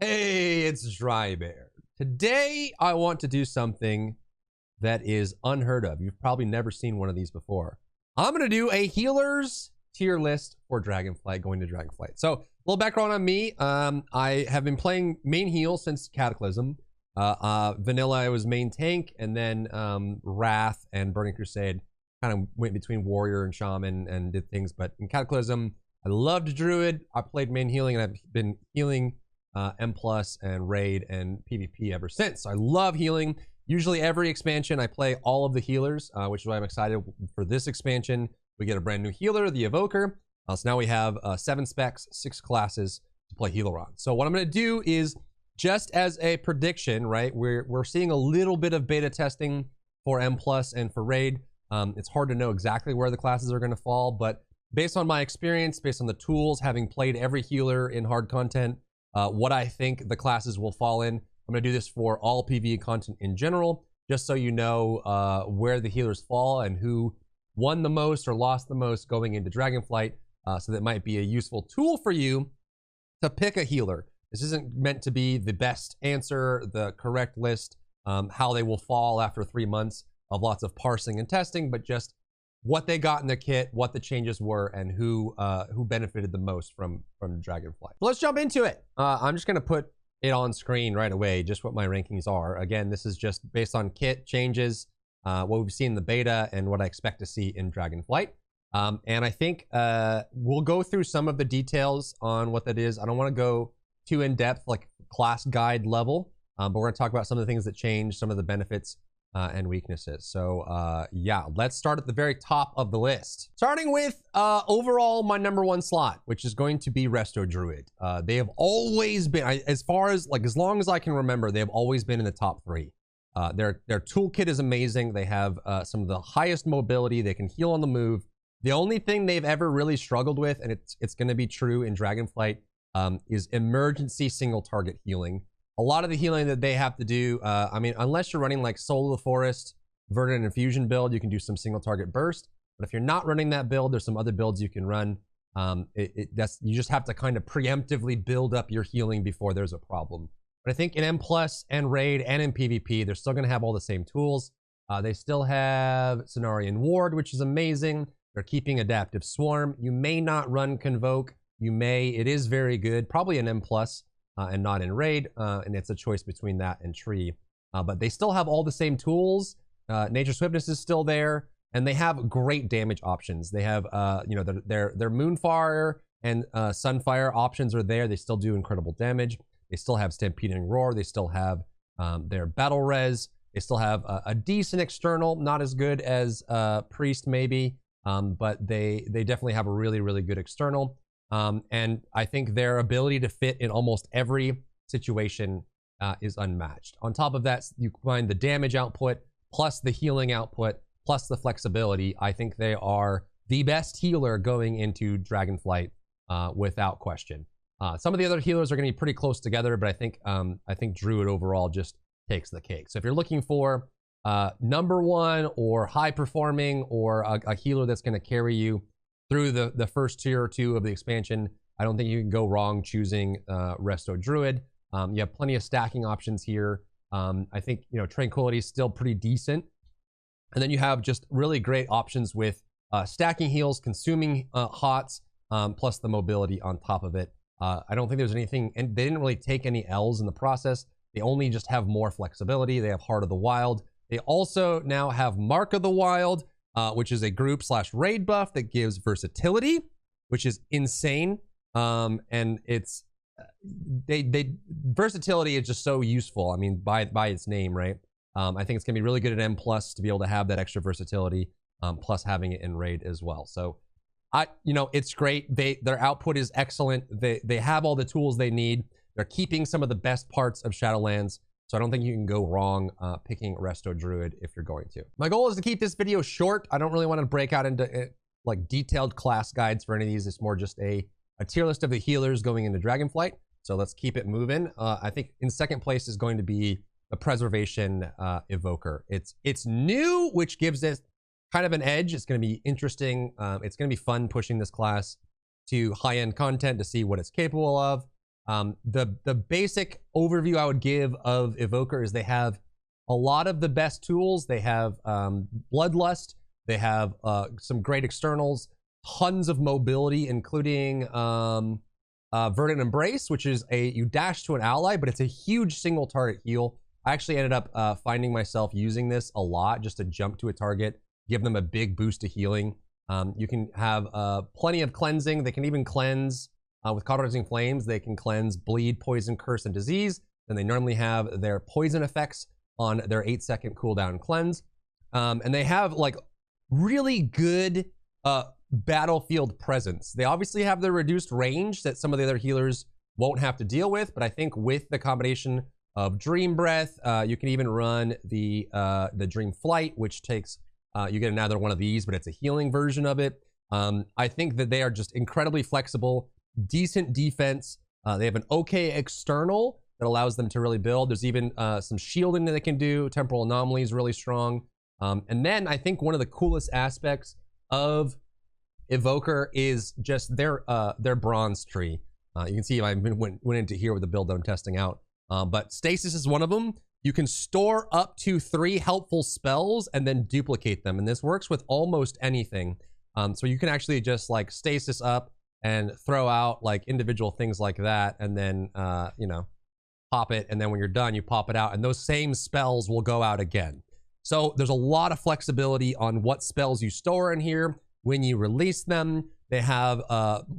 Hey, it's Drybear. Today, I want to do something that is unheard of. You've probably never seen one of these before. I'm going to do a healer's tier list for Dragonflight, going to Dragonflight. So, a little background on me. I have been playing main heal since Cataclysm. Vanilla, I was main tank, and then Wrath and Burning Crusade kind of went between Warrior and Shaman and did things. But in Cataclysm, I loved Druid. I played main healing, and I've been healing M+ and Raid and PvP ever since. So I love healing. Usually every expansion I play all of the healers, which is why I'm excited for this expansion. We get a brand new healer, the Evoker. So now we have 7 specs, 6 classes to play healer on. So what I'm going to do is, just as a prediction, right? We're seeing a little bit of beta testing for M+ and for Raid. It's hard to know exactly where the classes are going to fall, but based on my experience, based on the tools, having played every healer in hard content, what I think the classes will fall in. I'm going to do this for all PvE content in general, just so you know where the healers fall and who won the most or lost the most going into Dragonflight. So that might be a useful tool for you to pick a healer. This isn't meant to be the best answer, the correct list, how they will fall after 3 months of lots of parsing and testing, but just what they got in their kit, what the changes were, and who benefited the most from Dragonflight. So let's jump into it. I'm just going to put it on screen right away, just what my rankings are. Again, this is just based on kit changes, what we've seen in the beta, and what I expect to see in Dragonflight. And I think we'll go through some of the details on what that is. I don't want to go too in-depth, like class guide level, but we're going to talk about some of the things that change, some of the benefits, and weaknesses. So yeah, let's start at the very top of the list. Starting with overall my number 1 slot, which is going to be Resto Druid. They have always been, as long as I can remember, they have always been in the top 3. Their toolkit is amazing. They have some of the highest mobility. They can heal on the move. The only thing they've ever really struggled with, and it's going to be true in Dragonflight, is emergency single target healing. A lot of the healing that they have to do, I mean, unless you're running like Soul of the Forest, Verdant Infusion build, you can do some single target burst. But if you're not running that build, there's some other builds you can run. You just have to kind of preemptively build up your healing before there's a problem. But I think in M+ and Raid and in PvP, they're still going to have all the same tools. They still have Cenarian Ward, which is amazing. They're keeping Adaptive Swarm. You may not run Convoke. You may. It is very good. Probably in M+. And not in Raid, and it's a choice between that and Tree. But they still have all the same tools. Nature Swiftness is still there, and they have great damage options. They have, you know, their Moonfire and Sunfire options are there. They still do incredible damage. They still have Stampeding Roar. They still have their Battle Res. They still have a decent external, not as good as Priest maybe, but they definitely have a really, really good external. And I think their ability to fit in almost every situation is unmatched. On top of that, you find the damage output, plus the healing output, plus the flexibility. I think they are the best healer going into Dragonflight without question. Some of the other healers are going to be pretty close together, but I think Druid overall just takes the cake. So if you're looking for number 1 or high performing or a healer that's going to carry you through the first tier or 2 of the expansion, I don't think you can go wrong choosing Resto Druid. You have plenty of stacking options here. I think, you know, Tranquility is still pretty decent. And then you have just really great options with stacking heals, consuming hots, plus the mobility on top of it. I don't think there's anything, and they didn't really take any L's in the process. They only just have more flexibility. They have Heart of the Wild. They also now have Mark of the Wild, which is a group/raid buff that gives versatility, which is insane. And it's versatility is just so useful. I mean, by its name, right? I think it's gonna be really good at M+ to be able to have that extra versatility, plus having it in raid as well. So you know, it's great. Their output is excellent. They have all the tools they need. They're keeping some of the best parts of Shadowlands. So I don't think you can go wrong picking Resto Druid if you're going to. My goal is to keep this video short. I don't really want to break out into like detailed class guides for any of these. It's more just a tier list of the healers going into Dragonflight. So let's keep it moving. I think in second place is going to be the Preservation Evoker. It's new, which gives it kind of an edge. It's going to be interesting. It's going to be fun pushing this class to high-end content to see what it's capable of. The basic overview I would give of Evoker is they have a lot of the best tools. They have Bloodlust. They have some great externals, tons of mobility, including Verdant Embrace, which is you dash to an ally, but it's a huge single target heal. I actually ended up finding myself using this a lot just to jump to a target, give them a big boost to healing. You can have plenty of cleansing. They can even cleanse with Cauterizing Flames. They can cleanse Bleed, Poison, Curse, and Disease. Then they normally have their poison effects on their 8-second cooldown cleanse. And they have like really good battlefield presence. They obviously have the reduced range that some of the other healers won't have to deal with, but I think with the combination of Dream Breath, you can even run the Dream Flight, which takes, you get another one of these, but it's a healing version of it. I think that they are just incredibly flexible, decent defense. They have an okay external that allows them to really build. There's even some shielding that they can do. Temporal Anomaly is really strong. And then I think one of the coolest aspects of Evoker is just their bronze tree. You can see I went into here with the build that I'm testing out. But Stasis is one of them. You can store up to 3 helpful spells and then duplicate them. And this works with almost anything. So you can actually just like Stasis up and throw out like individual things like that. And then, you know, pop it. And then when you're done, you pop it out. And those same spells will go out again. So there's a lot of flexibility on what spells you store in here when you release them. They have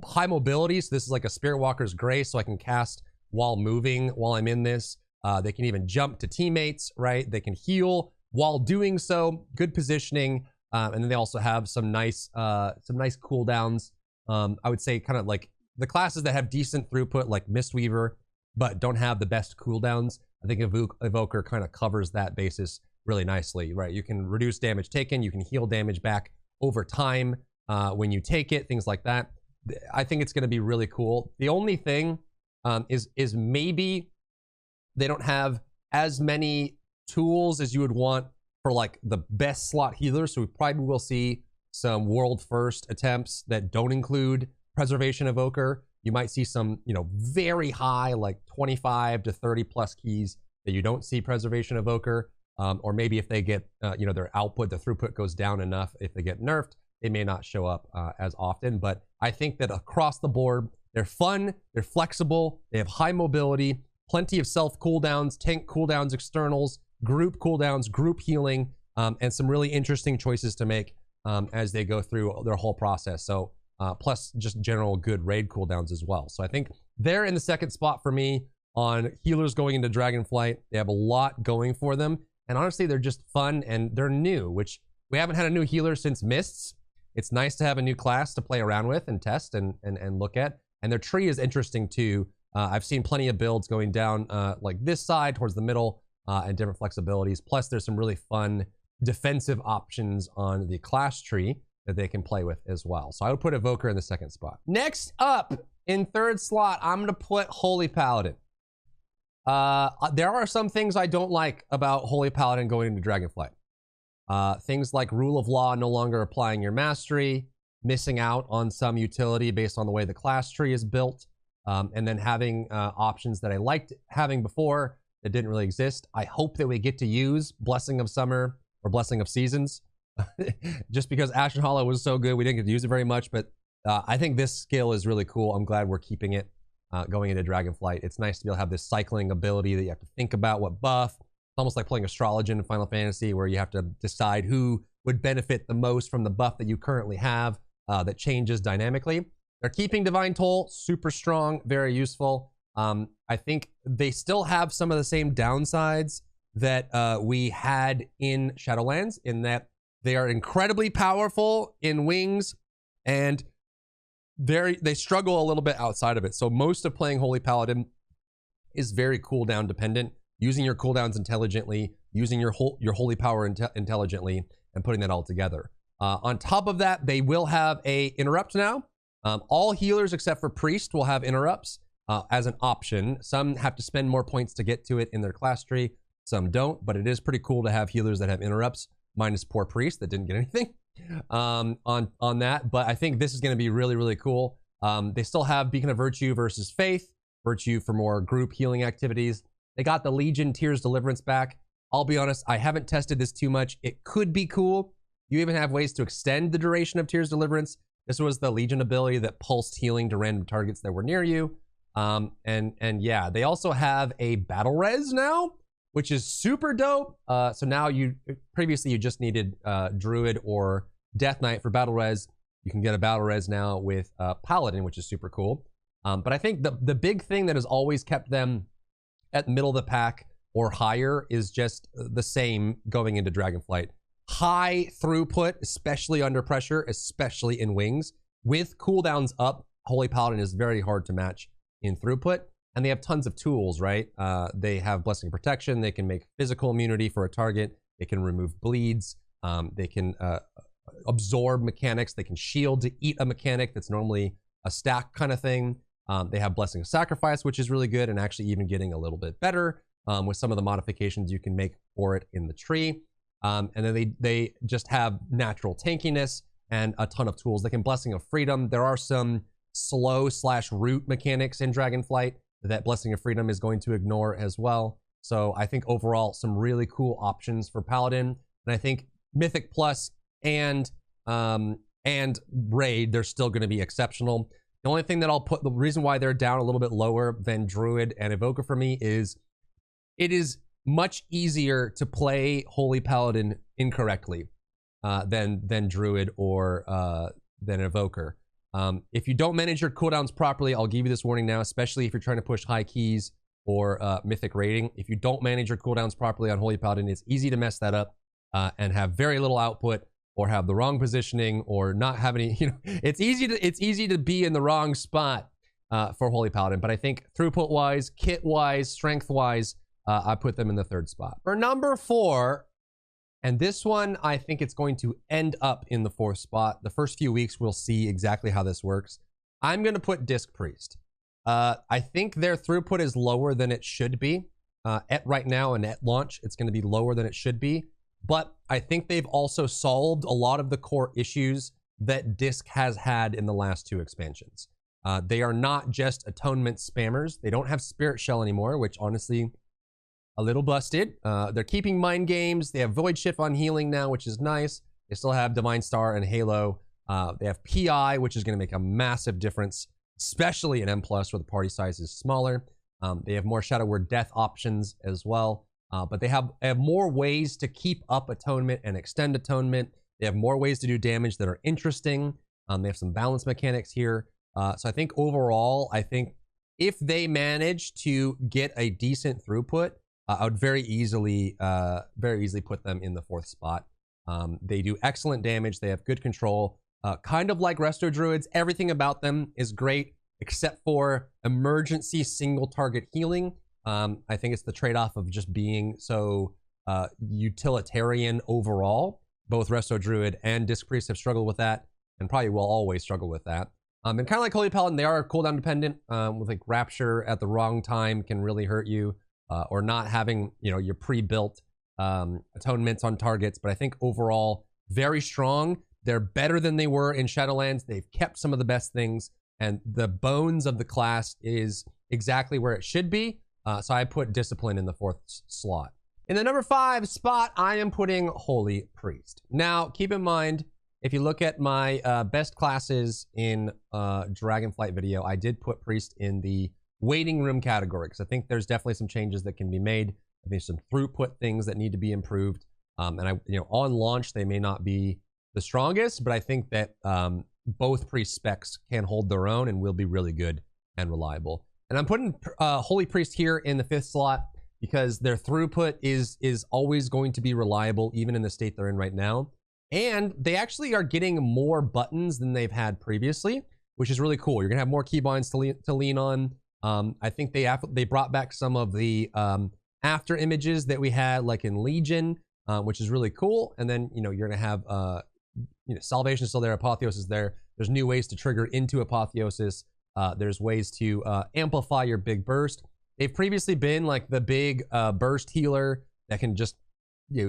high mobility. So this is like a Spirit Walker's Grace. So I can cast while moving while I'm in this. They can even jump to teammates, right? They can heal while doing so. Good positioning. And then they also have some nice cooldowns. I would say kind of like the classes that have decent throughput like Mistweaver, but don't have the best cooldowns. I think Evoker kind of covers that basis really nicely, right? You can reduce damage taken. You can heal damage back over time when you take it, things like that. I think it's going to be really cool. The only thing is maybe they don't have as many tools as you would want for like the best slot healers. So we probably will see some world first attempts that don't include Preservation Evoker. You might see some, you know, very high, like 25 to 30 plus keys that you don't see Preservation Evoker. Or maybe if they get, you know, their output, the throughput goes down enough. If they get nerfed, they may not show up as often. But I think that across the board, they're fun, they're flexible, they have high mobility, plenty of self cooldowns, tank cooldowns, externals, group cooldowns, group healing, and some really interesting choices to make as they go through their whole process. So plus just general good raid cooldowns as well. So I think they're in the second spot for me on healers going into Dragonflight. They have a lot going for them. And honestly, they're just fun and they're new, which we haven't had a new healer since Mists. It's nice to have a new class to play around with and test and look at. And their tree is interesting too. I've seen plenty of builds going down like this side towards the middle and different flexibilities. Plus, there's some really fun defensive options on the class tree that they can play with as well. So I would put Evoker in the second spot. Next up, in third slot, I'm going to put Holy Paladin. There are some things I don't like about Holy Paladin going into Dragonflight. Things like Rule of Law no longer applying your mastery, missing out on some utility based on the way the class tree is built, and then having options that I liked having before that didn't really exist. I hope that we get to use Blessing of Summer or Blessing of Seasons. Just because Ashen Hollow was so good, we didn't get to use it very much, but I think this skill is really cool. I'm glad we're keeping it going into Dragonflight. It's nice to be able to have this cycling ability that you have to think about what buff. It's almost like playing Astrologian in Final Fantasy where you have to decide who would benefit the most from the buff that you currently have that changes dynamically. They're keeping Divine Toll, super strong, very useful. I think they still have some of the same downsides that we had in Shadowlands, in that they are incredibly powerful in wings and they struggle a little bit outside of it. So most of playing Holy Paladin is very cooldown dependent, using your cooldowns intelligently, using your holy power intelligently, and putting that all together. On top of that, they will have a interrupt now. All healers except for Priest will have interrupts as an option. Some have to spend more points to get to it in their class tree. Some don't, but it is pretty cool to have healers that have interrupts, minus poor Priest that didn't get anything on that. But I think this is going to be really, really cool. They still have Beacon of Virtue versus Faith, Virtue for more group healing activities. They got the Legion Tears Deliverance back. I'll be honest, I haven't tested this too much. It could be cool. You even have ways to extend the duration of Tears Deliverance. This was the Legion ability that pulsed healing to random targets that were near you. And yeah, they also have a battle res now, which is super dope. So now previously you just needed Druid or Death Knight for battle res. You can get a battle res now with Paladin, which is super cool. But I think the big thing that has always kept them at middle of the pack or higher is just the same going into Dragonflight. High throughput, especially under pressure, especially in wings. With cooldowns up, Holy Paladin is very hard to match in throughput. And they have tons of tools, right? They have Blessing of Protection. They can make physical immunity for a target. They can remove bleeds. They can absorb mechanics. They can shield to eat a mechanic that's normally a stack kind of thing. They have Blessing of Sacrifice, which is really good and actually even getting a little bit better with some of the modifications you can make for it in the tree. And then they just have natural tankiness and a ton of tools. They can Blessing of Freedom. There are some slow/root mechanics in Dragonflight that Blessing of Freedom is going to ignore as well. So I think overall some really cool options for Paladin. And I think Mythic Plus and Raid, they're still going to be exceptional. The only thing that I'll put, the reason why they're down a little bit lower than Druid and Evoker for me is it is much easier to play Holy Paladin incorrectly than Druid or than Evoker. If you don't manage your cooldowns properly, I'll give you this warning now, especially if you're trying to push high keys or mythic rating. If you don't manage your cooldowns properly on Holy Paladin, it's easy to mess that up and have very little output or have the wrong positioning or not have any, it's easy to be in the wrong spot for Holy Paladin. But I think throughput wise, kit wise, strength wise, I put them in the third spot. For number 4, and this one, I think it's going to end up in the 4th spot. The first few weeks, we'll see exactly how this works. I'm going to put Disc Priest. I think their throughput is lower than it should be. At right now and at launch, it's going to be lower than it should be. But I think they've also solved a lot of the core issues that Disc has had in the last 2 expansions. They are not just atonement spammers. They don't have Spirit Shell anymore, which honestly, a little busted. They're keeping Mind Games. They have Void Shift on healing now, which is nice. They still have Divine Star and Halo. They have PI, which is going to make a massive difference, especially in M+, where the party size is smaller. They have more Shadow Word Death options as well. But they have more ways to keep up Atonement and extend Atonement. They have more ways to do damage that are interesting. They have some balance mechanics here. So I think overall, if they manage to get a decent throughput, I would very easily put them in the 4th spot. They do excellent damage. They have good control. Kind of like Resto Druids, everything about them is great except for emergency single target healing. I think it's the trade-off of just being so utilitarian overall. Both Resto Druid and Disc Priest have struggled with that and probably will always struggle with that. And kind of like Holy Paladin, they are cooldown dependent with like Rapture at the wrong time can really hurt you. Or not having, your pre-built atonements on targets. But I think overall, very strong. They're better than they were in Shadowlands. They've kept some of the best things. And the bones of the class is exactly where it should be. So I put Discipline in the 4th slot. In the number 5 spot, I am putting Holy Priest. Now, keep in mind, if you look at my best classes in Dragonflight video, I did put Priest in the waiting room category because I think there's definitely some changes that can be made. I think some throughput things that need to be improved. And on launch, they may not be the strongest, but I think that both Priest specs can hold their own and will be really good and reliable. And I'm putting Holy Priest here in the 5th slot because their throughput is always going to be reliable, even in the state they're in right now. And they actually are getting more buttons than they've had previously, which is really cool. You're gonna have more keybinds to lean on. I think they brought back some of the after images that we had like in Legion, which is really cool. And then, you're gonna have Salvation is still there, Apotheosis is there. There's new ways to trigger into Apotheosis. There's ways to amplify your big burst. They've previously been like the big burst healer that can just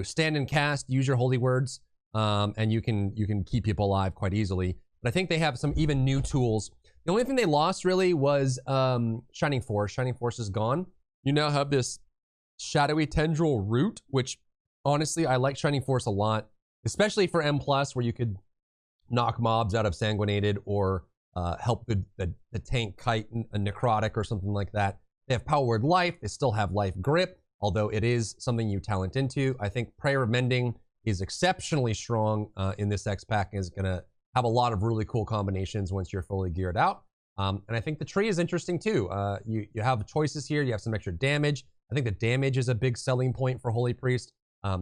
stand and cast, use your holy words, and you can keep people alive quite easily. But I think they have some even new tools. The only thing they lost really was Shining Force. Shining Force is gone. You now have this Shadowy Tendril Root, which honestly, I like Shining Force a lot, especially for M+, where you could knock mobs out of Sanguinated or help the tank kite a Necrotic or something like that. They have Power Word Life. They still have Life Grip, although it is something you talent into. I think Prayer of Mending is exceptionally strong in this X pack and is going to have a lot of really cool combinations once you're fully geared out. And I think the tree is interesting too. You have choices here. You have some extra damage. I think the damage is a big selling point for Holy Priest.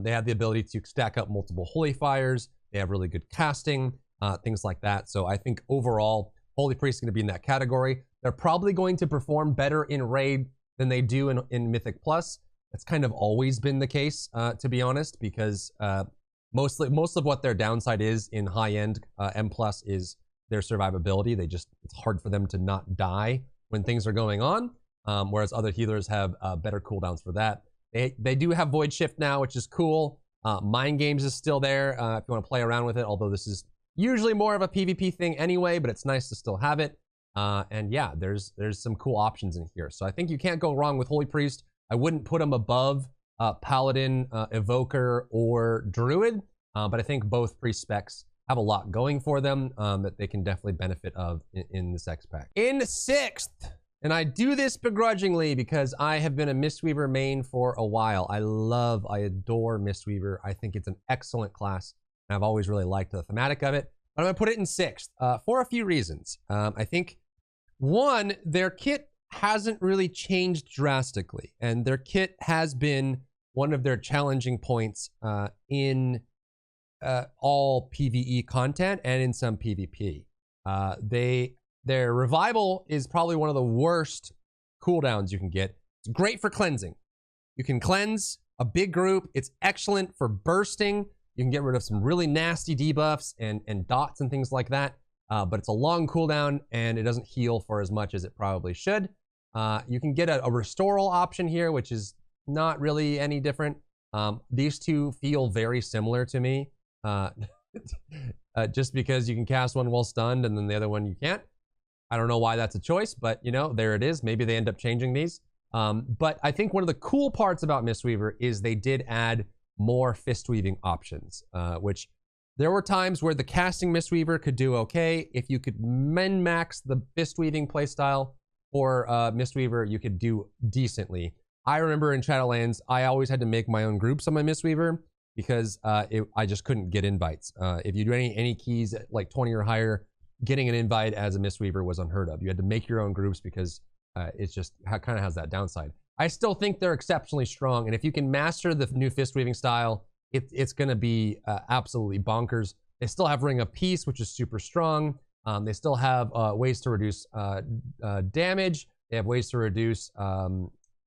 They have the ability to stack up multiple Holy Fires. They have really good casting, things like that. So I think overall, Holy Priest is going to be in that category. They're probably going to perform better in Raid than they do in Mythic Plus. That's kind of always been the case, to be honest, because most of what their downside is in high-end M+ is their survivability. It's hard for them to not die when things are going on, whereas other healers have better cooldowns for that. They do have Void Shift now, which is cool. Mind Games is still there if you want to play around with it, although this is usually more of a PvP thing anyway, but it's nice to still have it. And yeah, there's some cool options in here. So I think you can't go wrong with Holy Priest. I wouldn't put them above Paladin, Evoker, or Druid, but I think both priest specs have a lot going for them that they can definitely benefit of in this X pack. In 6th, and I do this begrudgingly because I have been a Mistweaver main for a while. I adore Mistweaver. I think it's an excellent class, and I've always really liked the thematic of it. But I'm going to put it in 6th for a few reasons. I think, one, their kit hasn't really changed drastically, and their kit has been one of their challenging points in all PvE content and in some PvP. Their revival is probably one of the worst cooldowns you can get. It's great for cleansing. You can cleanse a big group. It's excellent for bursting. You can get rid of some really nasty debuffs and dots and things like that. But it's a long cooldown and it doesn't heal for as much as it probably should. You can get a restoral option here, which is not really any different. These two feel very similar to me. Just because you can cast one while stunned and then the other one you can't. I don't know why that's a choice, but you know, there it is. Maybe they end up changing these. But I think one of the cool parts about Mistweaver is they did add more fist weaving options, which there were times where the casting Mistweaver could do okay. If you could min-max the fist weaving playstyle for Mistweaver, you could do decently. I remember in Shadowlands, I always had to make my own groups on my Mistweaver because I just couldn't get invites. If you do any keys at like 20 or higher, getting an invite as a Mistweaver was unheard of. You had to make your own groups because it's just kind of has that downside. I still think they're exceptionally strong, and if you can master the new fist weaving style, it's going to be absolutely bonkers. They still have Ring of Peace, which is super strong. They still have ways to reduce damage. They have ways to reduce,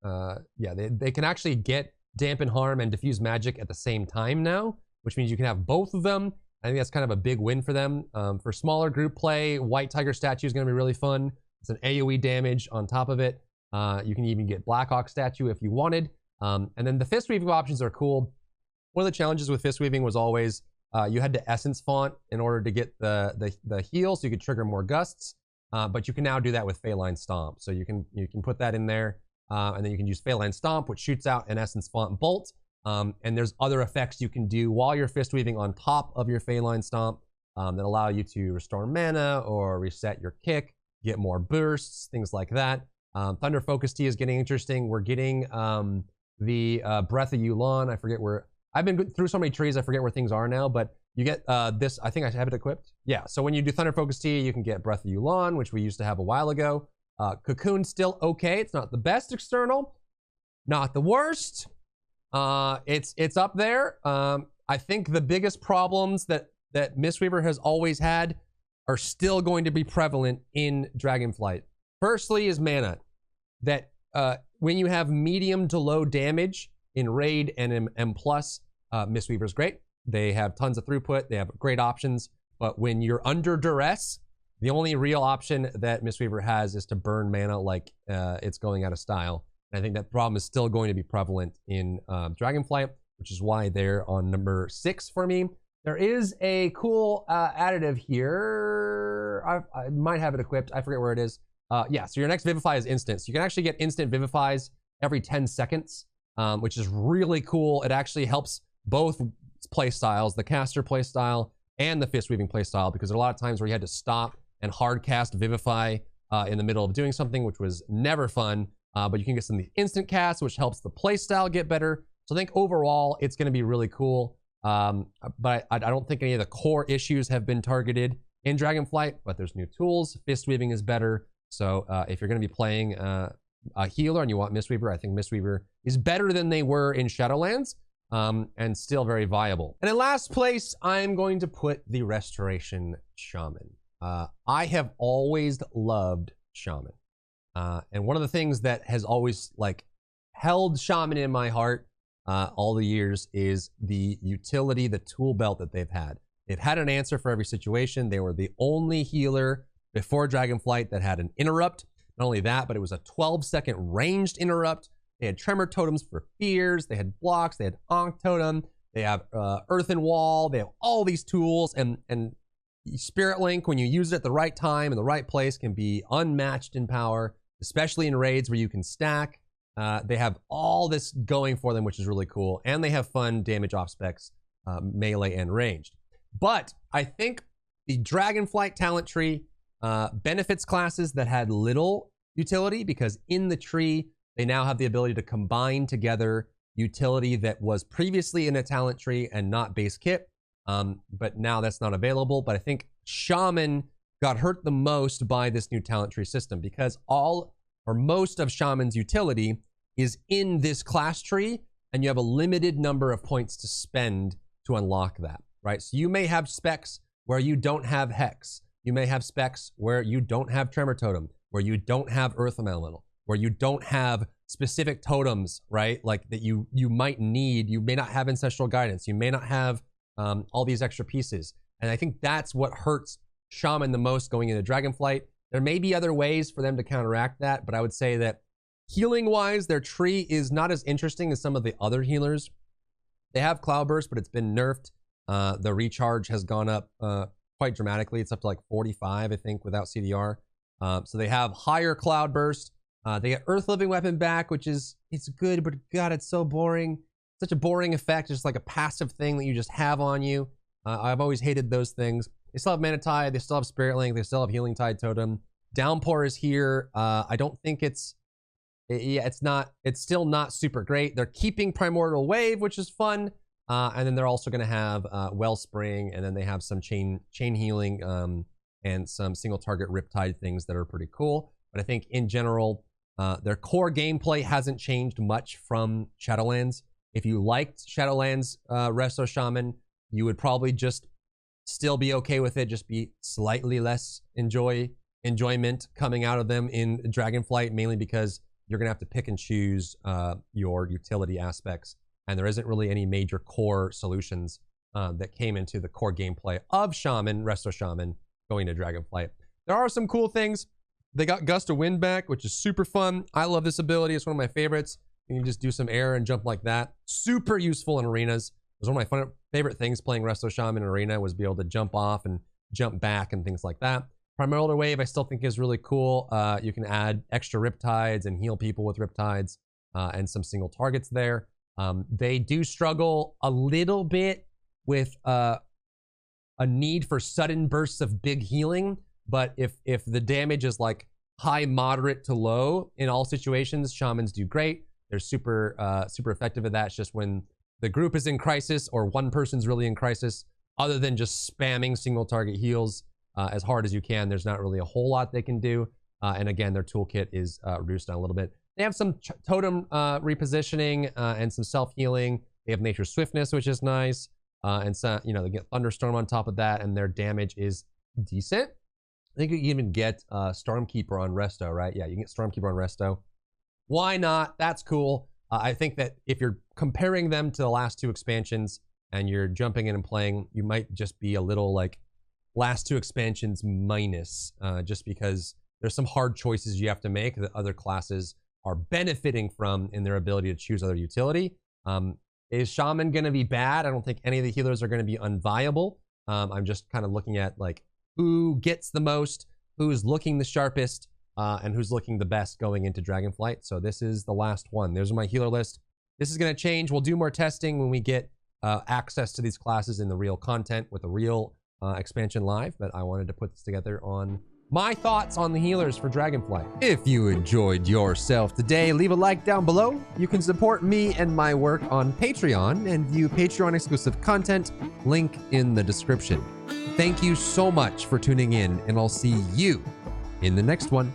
they can actually get Dampen Harm and Diffuse Magic at the same time now, which means you can have both of them. I think that's kind of a big win for them. For smaller group play, White Tiger Statue is going to be really fun. It's an AoE damage on top of it. You can even get Blackhawk Statue if you wanted. And then the fist weaving options are cool. One of the challenges with fist weaving was always you had to Essence Font in order to get the heal, so you could trigger more gusts. But you can now do that with Feline Stomp. So you can put that in there, and then you can use Feline Stomp, which shoots out an Essence Font Bolt. And there's other effects you can do while you're fist weaving on top of your Feline Stomp that allow you to restore mana or reset your kick, get more bursts, things like that. Thunder Focus Tea is getting interesting. We're getting the Breath of Yu'lon. I forget where. I've been through so many trees, I forget where things are now, but you get this. I think I have it equipped. Yeah, so when you do Thunder Focus Tea, you can get Breath of Yu'lon, which we used to have a while ago. Cocoon's still okay. It's not the best external, not the worst. It's up there. I think the biggest problems that Mistweaver has always had are still going to be prevalent in Dragonflight. Firstly is mana. That when you have medium to low damage in Raid and in M+, Mistweaver's great. They have tons of throughput. They have great options. But when you're under duress, the only real option that Mistweaver has is to burn mana like it's going out of style. And I think that problem is still going to be prevalent in Dragonflight, which is why they're on number 6 for me. There is a cool additive here. I might have it equipped. I forget where it is. Yeah, so your next Vivify is instant. So you can actually get instant Vivifies every 10 seconds, which is really cool. It actually helps both play styles, the caster play style and the fist weaving play style, because there are a lot of times where you had to stop and hard cast Vivify in the middle of doing something, which was never fun. But you can get some of the instant casts, which helps the play style get better. So I think overall, it's going to be really cool. But I don't think any of the core issues have been targeted in Dragonflight, but there's new tools. Fist weaving is better. So if you're going to be playing a healer and you want Mistweaver, I think Mistweaver is better than they were in Shadowlands, and still very viable. And in last place, I'm going to put the Restoration Shaman. I have always loved Shaman. And one of the things that has always like held Shaman in my heart all the years is the utility, the tool belt that they've had. They've had an answer for every situation. They were the only healer before Dragonflight that had an interrupt. Not only that, but it was a 12-second ranged interrupt. They had Tremor Totems for fears. They had blocks. They had Ankh Totem. They have Earthen Wall. They have all these tools. And Spirit Link, when you use it at the right time in the right place, can be unmatched in power, especially in raids where you can stack. They have all this going for them, which is really cool. And they have fun damage off specs, melee and ranged. But I think the Dragonflight talent tree benefits classes that had little utility, because in the tree, they now have the ability to combine together utility that was previously in a talent tree and not base kit. But now that's not available. But I think Shaman got hurt the most by this new talent tree system, because all or most of Shaman's utility is in this class tree, and you have a limited number of points to spend to unlock that, right? So you may have specs where you don't have Hex. You may have specs where you don't have Tremor Totem, where you don't have Earth Elemental, where you don't have specific totems, right? Like that you might need. You may not have Ancestral Guidance. You may not have all these extra pieces. And I think that's what hurts Shaman the most going into Dragonflight. There may be other ways for them to counteract that, but I would say that healing-wise, their tree is not as interesting as some of the other healers. They have Cloudburst, but it's been nerfed. The recharge has gone up quite dramatically. It's up to like 45, I think, without CDR. So they have higher Cloudburst. They get Earth Living Weapon back, which is, it's good, but God, it's so boring. Such a boring effect, just like a passive thing that you just have on you. I've always hated those things. They still have Mana Tide, they still have Spirit Link, they still have Healing Tide Totem. Downpour is here. I don't think it's still not super great. They're keeping Primordial Wave, which is fun. And then they're also going to have Wellspring, and then they have some chain healing and some single target Riptide things that are pretty cool. But I think in general, their core gameplay hasn't changed much from Shadowlands. If you liked Shadowlands Resto Shaman, you would probably just still be okay with it, just be slightly less enjoyment coming out of them in Dragonflight, mainly because you're gonna have to pick and choose your utility aspects, and there isn't really any major core solutions that came into the core gameplay of Shaman, Resto Shaman, going to Dragonflight. There are some cool things. They got Gust of Wind back, which is super fun. I love this ability. It's one of my favorites. You can just do some air and jump like that. Super useful in arenas. It was one of my favorite things playing Resto Shaman in Arena, was be able to jump off and jump back and things like that. Primordial Wave I still think is really cool. You can add extra Riptides and heal people with Riptides and some single targets there. They do struggle a little bit with a need for sudden bursts of big healing, but if the damage is like high, moderate to low in all situations, Shamans do great. They're super effective at that. It's just when the group is in crisis or one person's really in crisis, other than just spamming single target heals as hard as you can, there's not really a whole lot they can do. And again, their toolkit is reduced down a little bit. They have some totem repositioning and some self-healing. They have Nature's Swiftness, which is nice. And so, you know, they get Thunderstorm on top of that, and their damage is decent. I think you can even get Stormkeeper on Resto, right? Yeah, you can get Stormkeeper on Resto. Why not? That's cool. I think that if you're comparing them to the last two expansions and you're jumping in and playing, you might just be a little like last two expansions minus, just because there's some hard choices you have to make that other classes are benefiting from in their ability to choose other utility. Is Shaman going to be bad? I don't think any of the healers are going to be unviable. I'm just kind of looking at like who gets the most, who's looking the sharpest, and who's looking the best going into Dragonflight. So this is the last one. There's my healer list. This is going to change. We'll do more testing when we get access to these classes in the real content with a real expansion live. But I wanted to put this together on my thoughts on the healers for Dragonflight. If you enjoyed yourself today, leave a like down below. You can support me and my work on Patreon and view Patreon exclusive content, link in the description. Thank you so much for tuning in, and I'll see you in the next one.